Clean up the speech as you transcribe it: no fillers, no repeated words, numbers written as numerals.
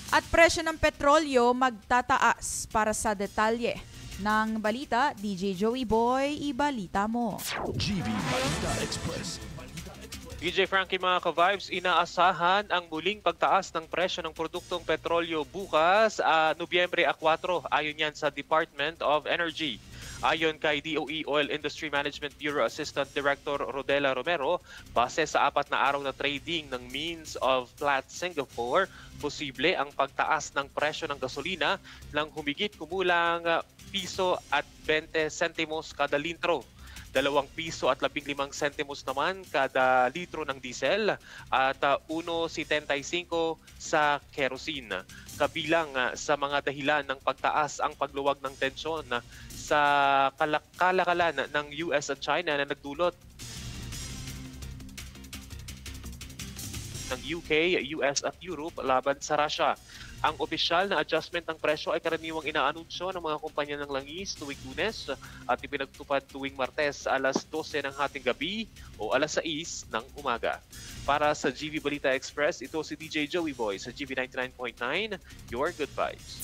At presyo ng petrolyo magtataas. Para sa detalye ng balita, DJ Joey Boy, ibalita mo. GV Balita Express. DJ Frankie, mga ka-vibes, inaasahan ang muling pagtaas ng presyo ng produktong petrolyo bukas, Nobyembre 4, ayon yan sa Department of Energy. Ayon kay DOE Oil Industry Management Bureau Assistant Director Rodela Romero, base sa 4 na araw na trading ng Means of Platts Singapore, posible ang pagtaas ng presyo ng gasolina ng humigit kumulang piso at 20 sentimos kada litro. 2 piso at 15 sentimos naman kada litro ng diesel at 1.75 sa kerosene. Kabilang sa mga dahilan ng pagtaas ang pagluwag ng tensyon sa kalakalan ng US at China na nagdulot ng UK, US at Europe laban sa Russia. Ang opisyal na adjustment ng presyo ay karaniwang inaanunsyo ng mga kumpanya ng langis tuwing Lunes at ipinagtupad tuwing Martes alas 12 ng hating gabi o alas 6 ng umaga. Para sa GV Balita Express, ito si DJ Joey Boy sa GV 99.9, Your Good Vibes.